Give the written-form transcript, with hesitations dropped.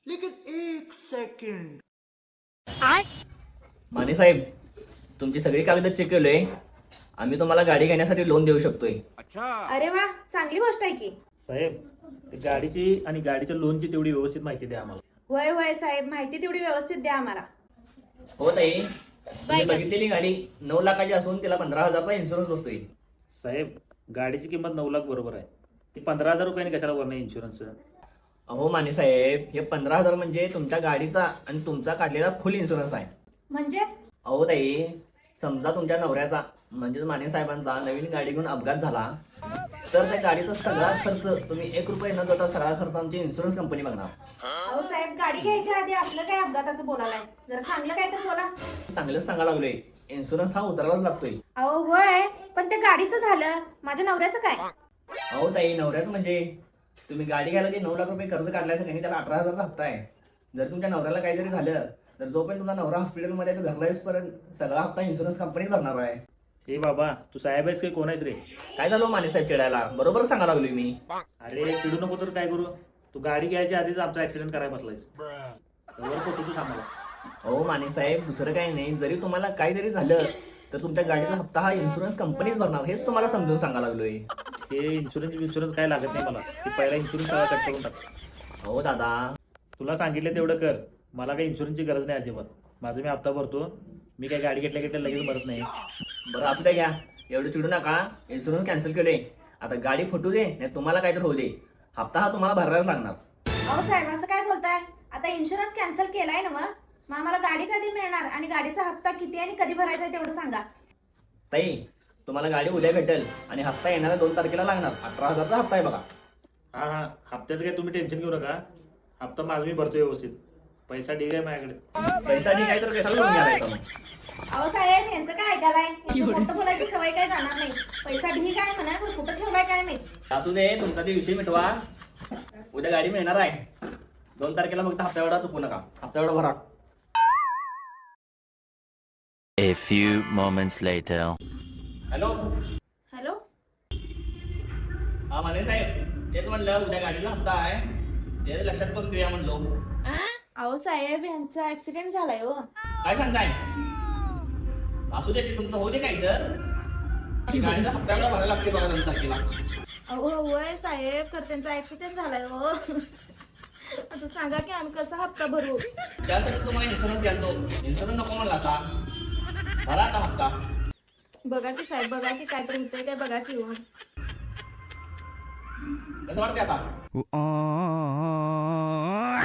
लेकिन एक सेकंड। माने साहेब, तुमची सगळी कागद चेक केलोय. आम्ही तुम्हाला गाडी घेण्यासाठी लोन देऊ शकतोय. अरे वा, चांगली गोष्ट आहे की. साहेब, ते गाडीची आणि गाडीच्या लोनची तेवढी व्यवस्थित माहिती द्या आम्हाला. होय होय साहेब, माहिती तेवढी व्यवस्थित द्या आम्हाला. हो ताई, तुम्ही बघितलेली गाडी 9 लाखाची असून तिला 15,000चा इन्शुरन्स बसतोय. साहेब, गाडीची किंमत 9 लाख बरोबर आहे. ती 15,000 रुपयांनी कशाला वरणार इन्शुरन्स? अहो माने साहेब, हे 15,000 म्हणजे तुमच्या गाडीचा आणि तुमचा काढलेला फुल इन्शुरन्स आहे. म्हणजे अहो ताई, समजा तुमच्या नवऱ्याचा म्हणजेच माने साहेबांचा नवीन गाडी घेऊन अपघात झाला तर त्या गाडीचा सगळा खर्च तुम्ही 1 रुपये न देता सगळा खर्च आमची इन्शुरन्स कंपनी बघणार. अहो साहेब, गाडी घ्यायच्या आधी आपलं काय अपघाताचं बोलायलाय, जरा चांगलं काय तर बोला. चांगलंच सांगायला लागलोय, इन्शुरन्स हा उतरावाच लागतोय. अहो होय, पण ते गाडीचं झालं, माझ्या नवऱ्याचं काय? अहो ताई, नवऱ्याचं म्हणजे तुम्ही गाडी घ्यायला जे 9 लाख रुपये कर्ज काढलाय सगळ्यांनी, त्याला 18,000चा हप्ता आहे. जर तुमच्या नवऱ्याला काहीतरी झालं तर जोपर्यंत तुमचा नवरा हॉस्पिटलमध्ये आहे, तो घरला येईपर्यंत सगळा हप्ता इन्शुरन्स कंपनी भरणार आहे. हे बाबा, तू साहेब आहेस की कोण आहेस रे? काय झालं माने साहेब चिडायला? बरोबर सांगायला लागलोय मी. अरे चिडू नको तर काय करू? तू गाडी घ्यायच्या आधीच आमचा ऍक्सिडेंट करायला बसलायस. वर पोचू तू सांगायला. अहो माने साहेब, दुसरं काही नाही. जरी तुम्हाला काहीतरी झालं तर तुमच्या गाडीचा हप्ता हा इन्शुरन्स कंपनीच भरणार, हेच तुम्हाला समजून सांगायला लागलोय. हे इन्शुरन्स काय लागत नाही मला. ते पहिला इन्शुरन्स सगळा कट करून टाक. हो दादा, तुला सांगितलं तेवढं कर. मला काही इन्शुरन्सची गरज नाही अजिबात. माझं मी हप्ता भरतो. मी काय गाडी घेतल्या लगेच भरत नाही. बरं असू द्या, घ्या. एवढं चिडू नका. इन्शुरन्स कॅन्सल केले, आता गाडी फुटू दे नाही तुम्हाला काहीतरी होऊ दे, हप्ता हा तुम्हाला भरायलाच लागणार. अहो साहेब, असं काय बोलताय? आता इन्शुरन्स कॅन्सल केलाय ना, मग आम्हाला गाडी कधी मिळणार आणि गाडीचा हप्ता किती आणि कधी भरायचा आहे तेवढं सांगा. ताई, तुम्हाला गाडी उद्या भेटेल आणि हप्ता येणाऱ्या 2 तारखेला लागणार. 18,000चा हप्ता आहे बघा. हा, हप्त्याचं काय तुम्ही टेन्शन घेऊ नका. हप्ता माझा मी भरतो व्यवस्थित. पैसा ठीक आहे माझ्याकडे. पैसा ठीक आहे तर कशाला लोन घ्यायचा मग? अहो साहेब, यांचं काय ऐकायलाय? यांचं मोठं बोलायची सवय काय जाणार नाही. पैसा ढीक आहे म्हणा, पण कुठं ठेवलाय काय माहित. असू दे, तुमचा ते विषय मिटवा. उद्या गाडी मिळणार आहे. 2 तारखेला फक्त हप्ता एवढा चुकू नका. हप्ता एवढा भरा. A few moments later. Hello. Hello. हा माने साहेब, तेच म्हणलं उद्या गाडीचा हप्ता आहे, ते लक्षात करून घेऊया म्हणलो. अहो साहेब, यांचा ऍक्सिडेंट झालाय हो. काय सांगताय? असू दे, ते तुमचं होऊ दे काय तर. आणि गाडीचा हप्ता एवढा भरायला लागते बघा 2 तारखेला. अहो होय साहेब, तर त्यांचा ऍक्सिडेंट झालाय हो. आता सांगा की आम्ही कसा हप्ता भरू? त्यासाठी तुम्हाला इन्शुरन्स द्यायला तो. इन्शुरन्स नको म्हणला असा, भरा आता हप्ता. बघा की साहेब, बघा की काय तर होतंय काय बघा की हो. कसं वाटतंय आता?